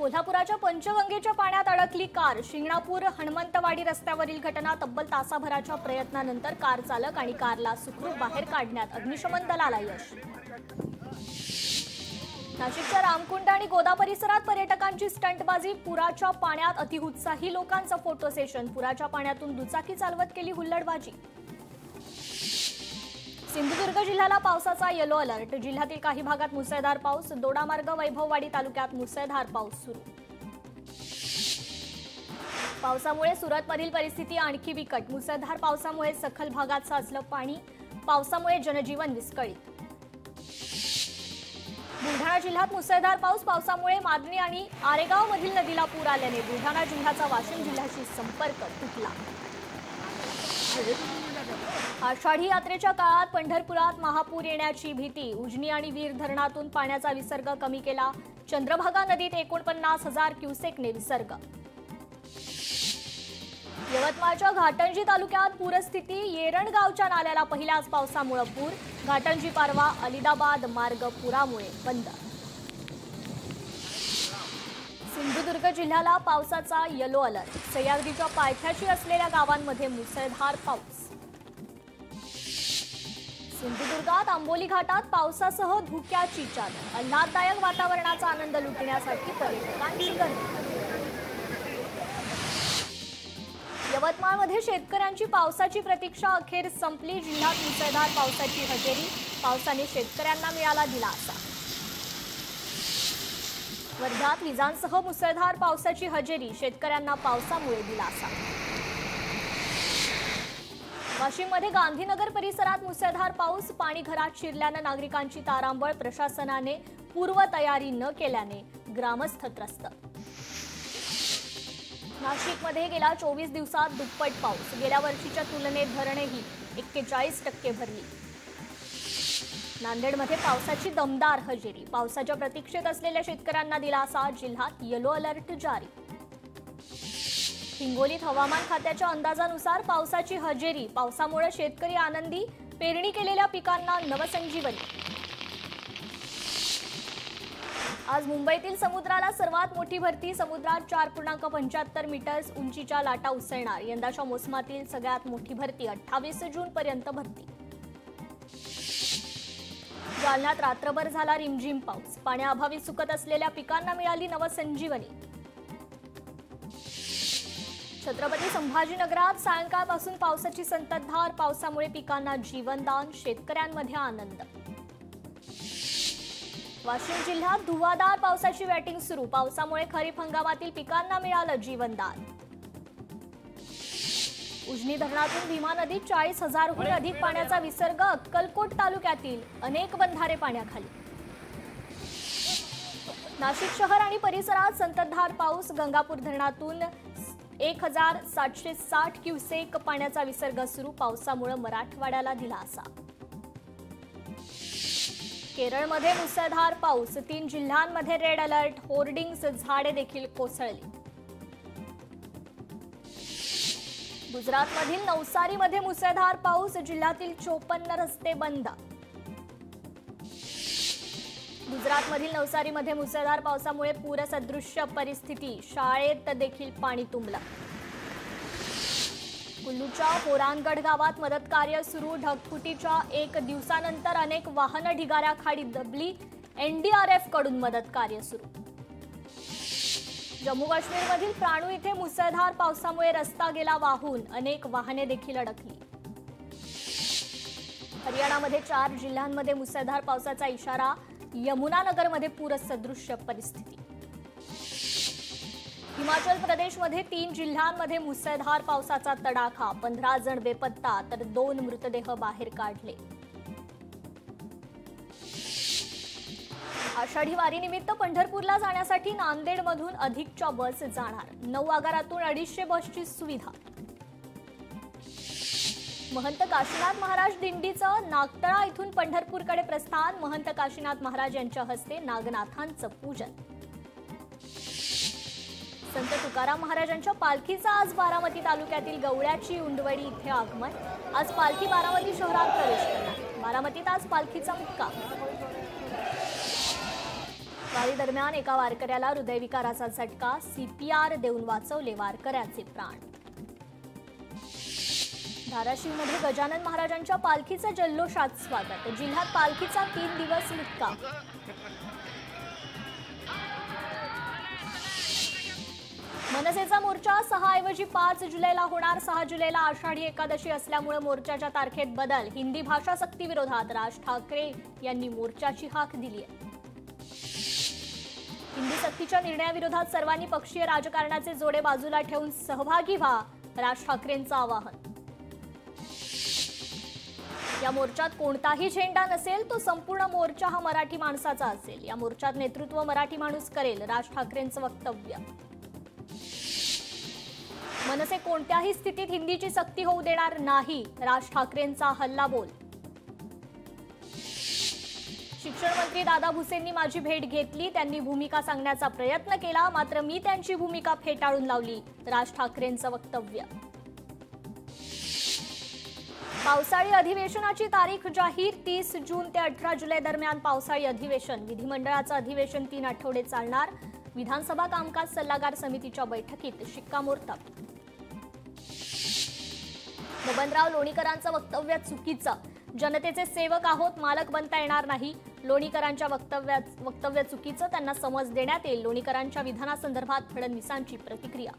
कोल्हापुराच्या पंचगंगेच्या पाण्यात अडकली कार। शिंगणापूर हनुमंतवाडी रस्त्यावरील घटना। तब्बल तासाभराच्या प्रयत्नानंतर कार चालक आणि कारला सुखरूप बाहेर काढण्यात अग्निशमन दलाला यश। नाशिकच्या रामकुंड आणि गोदा परिसरात पर्यटकांची स्टंटबाजी। पुराच्या पाण्यात अतिउत्साही लोकांचं फोटो सेशन। पुराच्या पाण्यातून दुचाकी चालवत केली हुल्लडबाजी। सिंधुदुर्ग जिल्ह्याला पावसाचा येलो अलर्ट। जिल्ह्यातील काही भागात मुसळधार पाऊस। दोडामार्ग वैभववाडी तालुक्यात मुसळधार पाऊस सुरू। पावसामुळे सुरतमधील परिस्थिती आणखी बिकट। मुसळधार पावसामुळे सखल भागात साचलं पाणी। पावसामुळे जनजीवन विस्कळीत। बुलढाणा जिल्ह्यात मुसळधार पाऊस। पावसामुळे मादणी आणि आरेगावमधील नदीला पूर आल्याने बुलढाणा जिल्ह्याचा वाशिम जिल्ह्याशी संपर्क तुटला। आषाढी यात्रेच्या काळात पंढरपुरात महापूर येण्याची भीती। उजनी आणि वीर धरणातून पाण्याचा विसर्ग कमी केला। चंद्रभागा नदीत 49,000 क्युसेकने विसर्ग। यवतमाळच्या घाटंजी तालुक्यात पूरस्थिती। येरण गावच्या नाल्याला पहिल्याच पावसामुळे पूर। घाटंजी पारवा अलिदाबाद मार्ग पुरामुळे बंद। सिंधुदुर्ग जिल्ह्याला पावसाचा येलो अलर्ट। सह्याद्रीच्या पायथ्याशी असलेल्या गावांमध्ये मुसळधार पाऊस। सिंधुदुर्गात आंबोली घाटात पावसासह धुक्याची चादर। आल्हाददायक वातावरणाचा आनंद लुटण्यासाठी पर्यटकांची गर्दी। यवतमाळमध्ये शेतकऱ्यांची पावसाची प्रतीक्षा अखेर संपली। जिल्ह्यात मुसळधार पावसाची हजेरी। पावसाने शेतकऱ्यांना मिळाला दिलासा। वर्ध्यात विजांसह मुसळधार पावसाची हजेरी। शेतकऱ्यांना पावसामुळे दिलासा। वाशिममध्ये गांधीनगर परिसरात मुसळधार पाऊस। पाणी घरात शिरल्याने नागरिकांची तारांबळ। प्रशासनाने पूर्वतयारी न केल्याने ग्रामस्थ त्रस्त। नाशिकमध्ये गेल्या 24 दिवसात दुप्पट पाऊस। गेल्या वर्षीच्या तुलनेत धरणेही 41% भरली। नांदेडमध्ये पावसाची दमदार हजेरी। पावसाच्या प्रतीक्षेत असलेल्या शेतकऱ्यांना दिलासा। जिल्ह्यात येलो अलर्ट जारी। हिंगोलीत हवामान खात्याच्या अंदाजानुसार पावसाची हजेरी। पावसामुळे शेतकरी आनंदी। पेरणी केलेल्या पिकांना नवसंजीवनी। आज मुंबईतील समुद्राला सर्वात मोठी भरती। समुद्रात 4.75 मीटर्स उंचीच्या लाटा उसळणार। यंदाच्या मोसमातील सगळ्यात मोठी भरती। 28 जून पर्यंत भरती। जालन्यात रात्रभर झाला रिमझिम पाऊस। पाण्याअभावी सुकत असलेल्या पिकांना मिळाली नवसंजीवनी। छत्रपती संभाजीनगरात सायंकाळपासून पावसाची संततधार। पावसामुळे पिकांना जीवनदान। शेतकऱ्यांमध्ये आनंद। वाशिम जिल्ह्यात धुवाधार पावसाची बॅटिंग सुरू। पावसामुळे खरीप हंगामातील पिकांना मिळालं जीवनदान। उजनी धरणातून भीमा नदीत 40,000हून अधिक पाण्याचा विसर्ग। अक्कलकोट तालुक्यातील अनेक बंधारे पाण्याखाली। नाशिक शहर आणि परिसरात संततधार पाऊस। गंगापूर धरणातून 1,760 क्युसेक पाण्याचा विसर्ग सुरू। पावसामुळे मराठवाड्याला दिलासा। केरळमध्ये मुसळधार पाऊस। 3 जिल्ह्यांमध्ये रेड अलर्ट। होर्डिंग्स झाडे देखील कोसळली। गुजरातमधील नवसारीमध्ये मुसळधार पाऊस। जिल्ह्यातील 54 रस्ते बंद। गुजरातमधील नवसारीमध्ये मुसळधार पावसामुळे पूरसदृश्य परिस्थिती। शाळेत देखील पाणी तुंबलं। कुल्लूच्या पोरानगड गावात मदत कार्य सुरू। ढगफुटीच्या 1 दिवसानंतर अनेक वाहनं ढिगाऱ्या खाडीत दबली। NDRF कडून मदत कार्य सुरू। जम्मू काश्मीरमधील प्राणू इथे मुसळधार पावसामुळे रस्ता गेला वाहून। अनेक वाहने देखील अडकली। हरियाणामध्ये 4 जिल्ह्यांमध्ये मुसळधार पावसाचा इशारा। यमुनानगरमध्ये पूरसदृश्य परिस्थिती। हिमाचल प्रदेशमध्ये 3 जिल्ह्यांमध्ये मुसळधार पावसाचा तडाखा। 15 जण बेपत्ता तर 2 मृतदेह बाहेर काढले। आषाढी वारीनिमित्त पंढरपूरला जाण्यासाठी नांदेडमधून अधिकच्या बस जाणार। 9 आगारातून 250 बसची सुविधा। महंत काशीनाथ महाराज दिंडीचं नागतळा इथून पंढरपूरकडे प्रस्थान। महंत काशीनाथ महाराज यांच्या हस्ते नागनाथांचं पूजन। संत तुकाराम महाराजांच्या पालखीचा आज बारामती तालुक्यातील गवळ्याची उंडवडी इथे आगमन। आज पालखी बारामती शहरात प्रवेश करणार। बारामतीत आज पालखीचा मुक्काम। वारी दरम्यान एका वारकऱ्याला हृदयविकाराचा झटका, CPR देऊन वाचवले वारकऱ्याचे प्राण. धाराशिवमध्ये गजानन महाराजांच्या पालखीचं जल्लोषात स्वागत, जिल्ह्यात पालखीचा 3 दिवस मुक्काम. मनसेचा मोर्चा 6 ऐवजी 5 जुलैला होणार. 6 जुलैला आषाढी एकादशी असल्यामुळे मोर्चाच्या तारखेत बदल. हिंदी भाषा सक्ती विरोधात राज ठाकरे यांनी मोर्चाची हाक दिली आहे. हिंदी सक्तीच्या निर्णयाविरोधात सर्वांनी पक्षीय राजकारणाचे जोडे बाजूला ठेवून सहभागी व्हा, राज ठाकरेंचं आवाहन. या मोर्चात कोणताही झेंडा नसेल, तो संपूर्ण मोर्चा हा मराठी माणसाचा असेल. या मोर्चात नेतृत्व मराठी माणूस करेल, राज ठाकरेंचं वक्तव्य. मनसे कोणत्याही स्थितीत हिंदीची सक्ती होऊ देणार नाही, राज ठाकरेंचा हल्लाबोल. शिक्षण मंत्री दादा भुसेंनी माझी भेट घेतली, त्यांनी भूमिका सांगण्याचा प्रयत्न केला, मात्र मी त्यांची भूमिका फेटाळून लावली, राज ठाकरेंचं वक्तव्य. पावसाळी अधिवेशनाची तारीख जाहीर. 30 जून ते 18 जुलै दरम्यान पावसाळी अधिवेशन. विधिमंडळाचं अधिवेशन 3 आठवडे चालणार. विधानसभा कामकाज सल्लागार समितीच्या बैठकीत शिक्कामोर्तब. बबनराव लोणीकरांचं वक्तव्य चुकीचं. जनतेचे सेवक आहोत, मालक बनता येणार नाही. लोणीकरांच्या वक्तव्य चुकीचं, त्यांना समज देण्यात येईल. लोणीकरांच्या विधानासंदर्भात फडणवीसांची प्रतिक्रिया.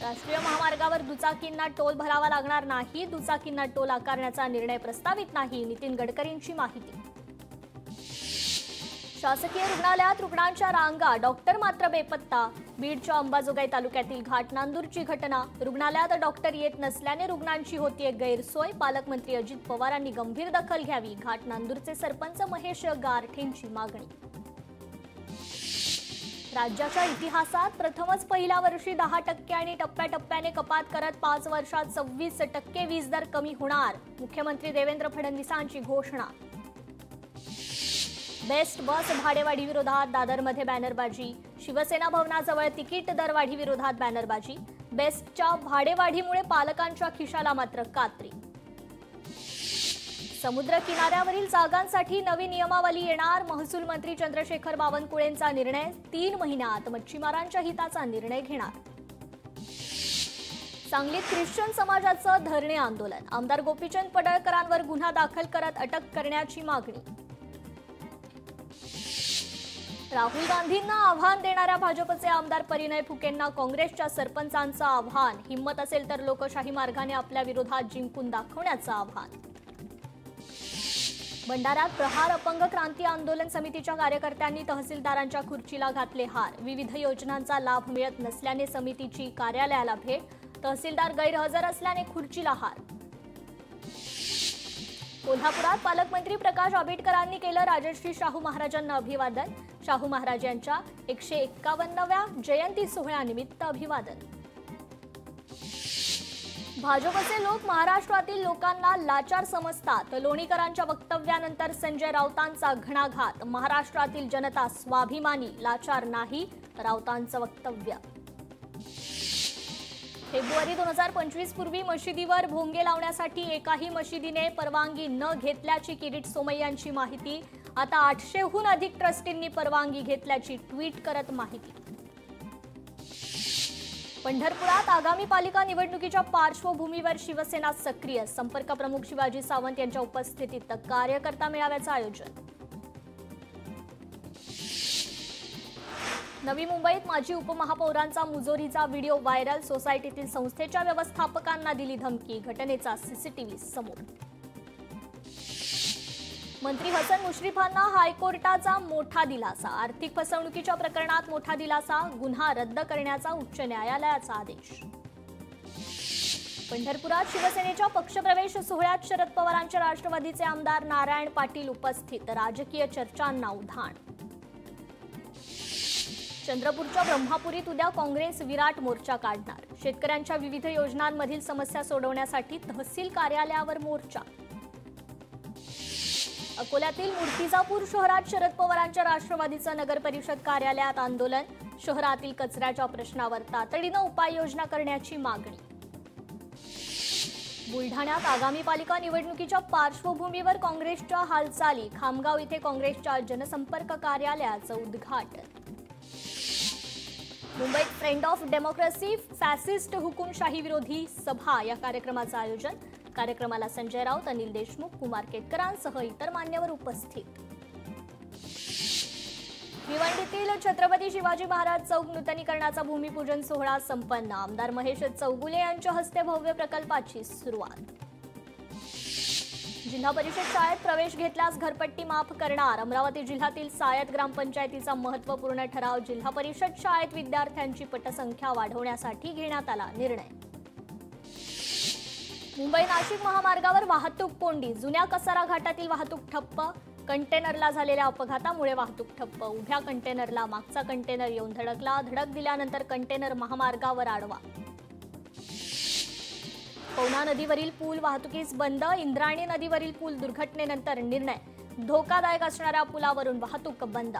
राष्ट्रीय महामार्गावर दुचाकींना टोल भरावा लागणार नाही. दुचाकींना टोल आकारण्याचा निर्णय प्रस्तावित नाही, नितीन गडकरींची माहिती. शासकीय रुग्णालयात रुग्णांच्या रांगा, डॉक्टर मात्र बेपत्ता. बीडच्या अंबाजोगाई तालुक्यातील घाटनांदूरची घटना. रुग्णालयात डॉक्टर येत नसल्याने रुग्णांची होतीये गैरसोय. पालकमंत्री अजित पवारांनी गंभीर दखल घ्यावी, घाटनांदूरचे सरपंच महेश गारठेंची मागणी. राज्याच्या इतिहासात प्रथमच पहिल्या वर्षी 10% आणि टप्प्याटप्प्याने कपात करत 5 वर्षात 26% वीज दर कमी होणार. मुख्यमंत्री देवेंद्र फडणवीसांची घोषणा. बेस्ट बस भाडेवाढी विरोधात दादरमध्ये बॅनरबाजी. शिवसेना भवनाजवळ तिकीट दरवाढी विरोधात बॅनरबाजी. बेस्टच्या भाडेवाढीमुळे पालकांच्या खिशाला मात्र कात्री. समुद्र किनाऱ्यावरील जागांसाठी नवी नियमावली येणार. महसूल मंत्री चंद्रशेखर बावनकुळेंचा निर्णय. 3 महिन्यात मच्छीमारांच्या हिताचा निर्णय घेणार. सांगलीत ख्रिश्चन समाजाचं धरणे आंदोलन. आमदार गोपीचंद पडळकरांवर गुन्हा दाखल करत अटक करण्याची मागणी. राहुल गांधींना आव्हान देणाऱ्या भाजपचे आमदार परिणय फुकेंना काँग्रेसच्या सरपंचांचं आव्हान. हिंमत असेल तर लोकशाही मार्गाने आपल्या विरोधात जिंकून दाखवण्याचं आव्हान. भंडाऱ्यात प्रहार अपंग क्रांती आंदोलन समितीच्या कार्यकर्त्यांनी तहसीलदारांच्या खुर्चीला घातले हार. विविध योजनांचा लाभ मिळत नसल्याने समितीची कार्यालयाला भेट. तहसीलदार गैरहजर असल्याने खुर्चीला हार. कोल्हापुरात पालकमंत्री प्रकाश आंबेडकरांनी केलं राजर्षी शाहू महाराजांना अभिवादन. शाहू महाराज यांच्या 151व्या जयंती सोहळ्यानिमित्त अभिवादन. भाजपचे लोक महाराष्ट्रातील लोकांना लाचार समजतात. लोणीकरांच्या वक्तव्यानंतर संजय राऊतांचा घणाघात. महाराष्ट्रातील जनता स्वाभिमानी, लाचार नाही, राऊतांचं वक्तव्य. फेब्रुवारी 2025 पूर्वी मशिदीवर भोंगे लावण्यासाठी एकाही मशिदीने परवानगी न घेतल्याची किरीट सोमय्यांची माहिती. आता 800हून अधिक ट्रस्टींनी परवानगी घेतल्याची ट्विट करत माहिती. पंढरपुरात आगामी पालिका निवडणुकीच्या पार्श्वभूमीवर शिवसेना सक्रिय. संपर्क प्रमुख शिवाजी सावंत यांच्या उपस्थितीत कार्यकर्ता मेळाव्याचं आयोजन. नवी मुंबईत माजी उपमहापौरांचा मुजोरीचा व्हिडिओ व्हायरल. सोसायटीतील संस्थेच्या व्यवस्थापकांना दिली धमकी. घटनेचा सीसीटीव्ही समोर. मंत्री हसन मुश्रीफांना हायकोर्टाचा मोठा दिलासा. आर्थिक फसवणुकीच्या प्रकरणात मोठा दिलासा. गुन्हा रद्द करण्याचा उच्च न्यायालयाचा आदेश. पंढरपुरात शिवसेनेच्या पक्षप्रवेश सोहळ्यात शरद पवारांच्या राष्ट्रवादीचे आमदार नारायण पाटील उपस्थित. राजकीय चर्चांना उधाण. चंद्रपूरच्या ब्रह्मापुरीत उद्या काँग्रेस विराट मोर्चा काढणार. शेतकऱ्यांच्या विविध योजनांमधील समस्या सोडवण्यासाठी तहसील कार्यालयावर मोर्चा. अकोल्यातील मूर्तिजापूर शहरात शरद पवारांच्या राष्ट्रवादीचं नगर परिषद कार्यालयात आंदोलन. शहरातील कचऱ्याच्या प्रश्नावर तातडीनं उपाययोजना करण्याची मागणी. बुलढाण्यात आगामी पालिका निवडणुकीच्या पार्श्वभूमीवर काँग्रेसच्या हालचाली. खामगाव इथे काँग्रेसच्या जनसंपर्क कार्यालयाचं उद्घाटन. मुंबईत फ्रेंड ऑफ डेमोक्रेसी फॅसिस्ट हुकुमशाही विरोधी सभा या कार्यक्रमाचं आयोजन. कार्यक्रमाला संजय राऊत, अनिल देशमुख, कुमार केतकरांसह इतर मान्यवर उपस्थित. भिवंडीतील छत्रपती शिवाजी महाराज चौक नूतनीकरणाचा भूमिपूजन सोहळा संपन्न. आमदार महेश चौगुले यांच्या हस्ते भव्य प्रकल्पाची सुरुवात. जिल्हा परिषद शाळेत प्रवेश घेतल्यास घरपट्टी माफ करणार. अमरावती जिल्ह्यातील सायत ग्रामपंचायतीचा महत्त्वपूर्ण ठराव. जिल्हा परिषद शाळेत विद्यार्थ्यांची पटसंख्या वाढवण्यासाठी घेण्यात आला निर्णय. मुंबई नाशिक महामार्गावर वाहतूक कोंडी. जुन्या कसारा घाटातील वाहतूक ठप्प. कंटेनरला झालेल्या अपघातामुळे वाहतूक ठप्प. उभ्या कंटेनरला मागचा कंटेनर येऊन धडकला. धडक दिल्यानंतर कंटेनर महामार्गावर आडवा. पवना नदीवरील पूल वाहतुकीस बंद. इंद्रायणी नदीवरील पूल दुर्घटनेनंतर निर्णय. धोकादायक असणाऱ्या पुलावरून वाहतूक बंद.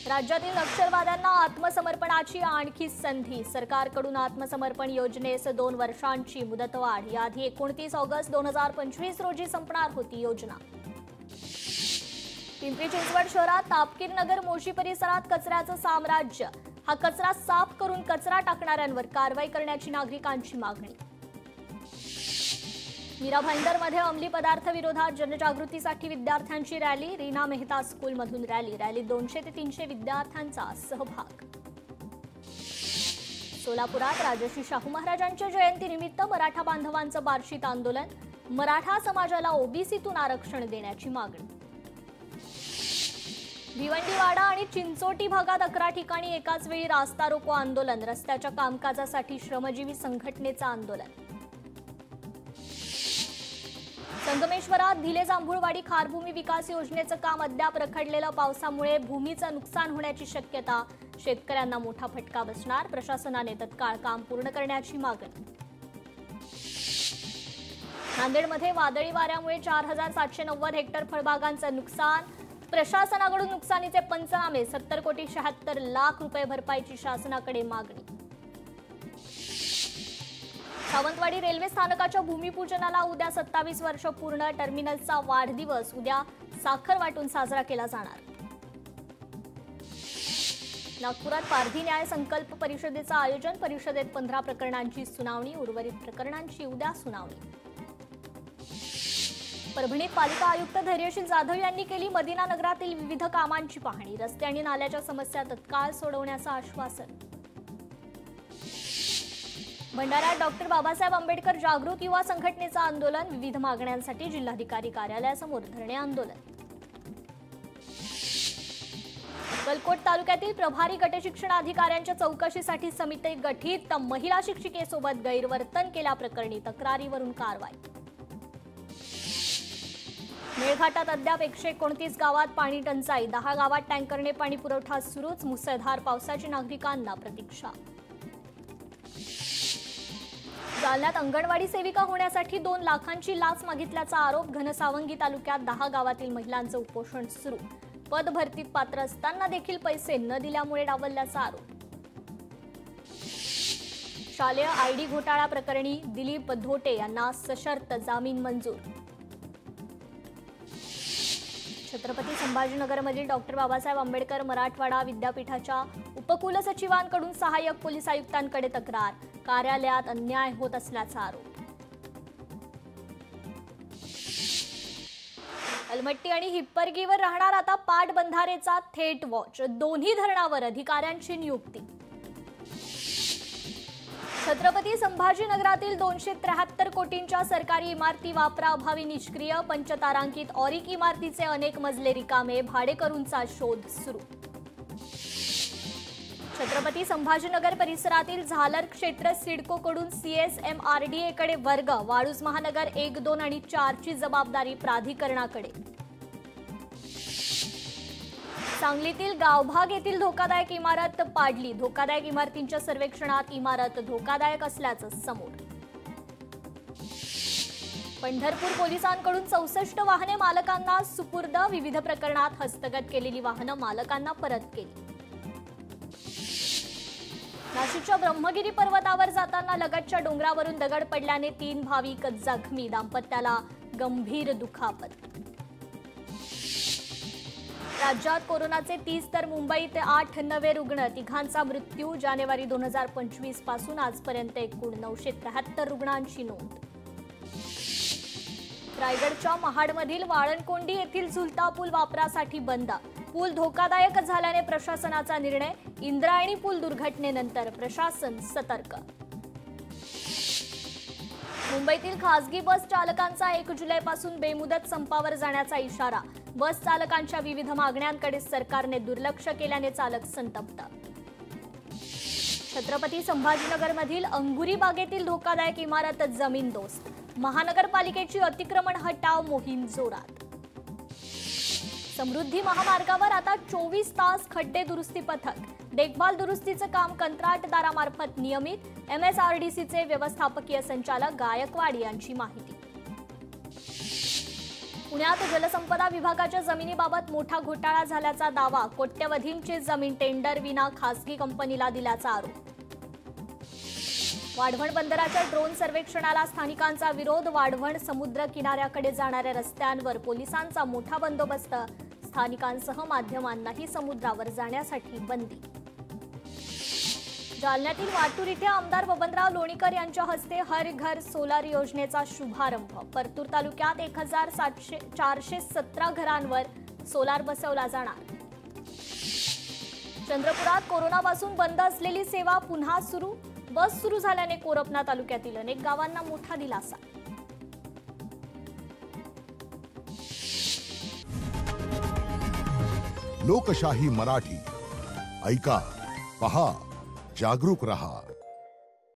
राज्यातील नक्षलवाद्यांना आत्मसमर्पणाची आणखी संधी. सरकारकडून आत्मसमर्पण योजनेस 2 वर्षांची मुदतवाढ. याआधी 29 ऑगस्ट 2025 रोजी संपणार होती योजना. पिंपरी चिंचवड शहरात तापकीर नगर मोशी परिसरात कचऱ्याचं साम्राज्य. हा कचरा साफ करून कचरा टाकणाऱ्यांवर कारवाई करण्याची नागरिकांची मागणी. मीरा भाईंदरमध्ये अंमली पदार्थ विरोधात जनजागृतीसाठी विद्यार्थ्यांची रॅली. रीना मेहता स्कूलमधून रॅलीत 200 ते 300 विद्यार्थ्यांचा सहभाग. सोलापुरात राजर्षी शाहू महाराजांच्या जयंतीनिमित्त मराठा बांधवांचं बार्शीत आंदोलन. मराठा समाजाला ओबीसीतून आरक्षण देण्याची मागणी. भिवंडीवाडा आणि चिंचोटी भागात 11 ठिकाणी एकाच वेळी रास्ता रोको आंदोलन. रस्त्याच्या कामकाजासाठी श्रमजीवी संघटनेचं आंदोलन. संगमेश्वरात धिले जांभूळवाडी खारभूमी विकास योजनेचं काम अद्याप रखडलेलं. पावसामुळे भूमीचं नुकसान होण्याची शक्यता. शेतकऱ्यांना मोठा फटका बसणार. प्रशासनाने तत्काळ काम पूर्ण करण्याची मागणी. नांदेडमध्ये वादळी वाऱ्यामुळे 4790 हेक्टर फळबागांचं नुकसान. प्रशासनाकडून नुकसानीचे पंचनामे. 70 कोटी 76 लाख रुपये भरपाईची शासनाकडे मागणी. सावंतवाडी रेल्वे स्थानकाच्या भूमिपूजनाला उद्या 27 वर्ष पूर्ण. टर्मिनलचा वाढदिवस उद्या साखर वाटून साजरा केला जाणार. नागपुरात पारधी न्याय संकल्प परिषदेचं आयोजन. परिषदेत 15 प्रकरणांची सुनावणी. उर्वरित प्रकरणांची उद्या सुनावणी. परभणीत पालिका आयुक्त धैर्यशील जाधव यांनी केली मदिना नगरातील विविध कामांची पाहणी. रस्ते आणि नाल्याच्या समस्या तत्काळ सोडवण्याचं आश्वासन. भंडाऱ्यात डॉक्टर बाबासाहेब आंबेडकर जागृत युवा संघटनेचं आंदोलन. विविध मागण्यांसाठी जिल्हाधिकारी कार्यालयासमोर धरणे आंदोलन. अक्कलकोट तालुक्यातील प्रभारी गटशिक्षणाधिकाऱ्यांच्या चौकशीसाठी समिती गठीत. महिला शिक्षिकेसोबत गैरवर्तन केल्याप्रकरणी तक्रारीवरून कारवाई. मेळघाटात अद्याप 129 गावात पाणी टंचाई. 10 गावात टँकरने पाणी पुरवठा सुरूच. मुसळधार पावसाची नागरिकांना प्रतीक्षा. जालन्यात अंगणवाडी सेविका होण्यासाठी 2 लाखांची लाच मागितल्याचा आरोप. घनसावंगी तालुक्यात 10 गावातील महिलांचं उपोषण सुरू. पद भरतीत पात्र असताना देखील पैसे न दिल्यामुळे डावलल्याचा आरोप. शालेय आयडी घोटाळा प्रकरणी दिलीप धोटे यांना सशर्त जामीन मंजूर. छत्रपती संभाजीनगरमधील डॉक्टर बाबासाहेब आंबेडकर मराठवाडा विद्यापीठाच्या उपकुलसचिवांकडून सहाय्यक पोलीस आयुक्तांकडे तक्रार. कार्यालयात अन्याय होत असल्याचा आरोप. अलमट्टी आणि हिप्परगीवर राहणार आता पाटबंधारेचा थेट वॉच. दोन्ही धरणावर अधिकाऱ्यांची नियुक्ती. छत्रपती संभाजीनगरातील 273 कोटींच्या सरकारी इमारती वापराअभावी निष्क्रिय. पंचतारांकित ऑरिक इमारतीचे अनेक मजले रिकामे. भाडेकरूंचा शोध सुरू. छत्रपती संभाजीनगर परिसरातील झालर क्षेत्र सिडकोकडून CSMRDAकडे वर्ग. वाळूज महानगर 1, 2 आणि 4 ची जबाबदारी प्राधिकरणाकडे. सांगलीतील गावभाग येथील धोकादायक इमारत पाडली. धोकादायक इमारतींच्या सर्वेक्षणात इमारत धोकादायक असल्याचं समोर. पंढरपूर पोलिसांकडून 64 वाहने मालकांना सुपूर्द. विविध प्रकरणात हस्तगत केलेली वाहनं मालकांना परत केली. नाशिकच्या ब्रह्मगिरी पर्वतावर जाताना लगतच्या डोंगरावरून दगड पडल्याने 3 भाविक जखमी, दाम्पत्याला गंभीर दुखापत. राज्यात कोरोनाचे 30 तर मुंबईत 8 नवे रुग्ण, तिघांचा मृत्यू. जानेवारी 2025 पासून आजपर्यंत एकूण 973 रुग्णांची नोंद. रायगडच्या महाडमधील वाळणकोंडी येथील झुलता पूल वापरासाठी बंद. पूल धोकादायक झाल्याने प्रशासनाचा निर्णय. इंद्रायणी पूल दुर्घटनेनंतर प्रशासन सतर्क. मुंबईतील खासगी बस चालकांचा 1 जुलैपासून बेमुदत संपावर जाण्याचा इशारा. बस चालकांच्या विविध मागण्यांकडे सरकारने दुर्लक्ष केल्याने चालक संतप्त. छत्रपती संभाजीनगरमधील अंगुरी बागेतील धोकादायक इमारत जमीनदोस्त. महानगरपालिकेची अतिक्रमण हटाव मोहीम जोरात. समृद्धी महामार्गावर आता 24 तास खड्डे दुरुस्ती पथक. देखभाल दुरुस्तीचं काम कंत्राटदारामार्फत नियमित. MSRDCचे व्यवस्थापकीय संचालक गायकवाड यांची माहिती. पुण्यात जलसंपदा विभागाच्या जमिनीबाबत मोठा घोटाळा झाल्याचा दावा. कोट्यवधींची जमीन टेंडर विना खासगी कंपनीला दिल्याचा आरोप. वाढवण बंदराच्या ड्रोन सर्वेक्षणाला स्थानिकांचा विरोध. वाढवण समुद्र किनाऱ्याकडे जाणाऱ्या रस्त्यांवर पोलिसांचा मोठा बंदोबस्त. स्थानिकांसह माध्यमांनाही समुद्रावर जाण्यासाठी बंदी. जालन्यातील वाटूर इथे आमदार बबनराव लोणीकर यांच्या हस्ते हर घर सोलार योजनेचा शुभारंभ. परतूर तालुक्यात 1417 घरांवर सोलार बसवला जाणार. चंद्रपुरात कोरोनापासून बंद असलेली सेवा पुन्हा सुरू. बस सुरू झाल्याने कोरपना तालुक्यातील अनेक गावांना मोठा दिलासा. लोकशाही मराठी ऐका, पहा, जागरूक रहा.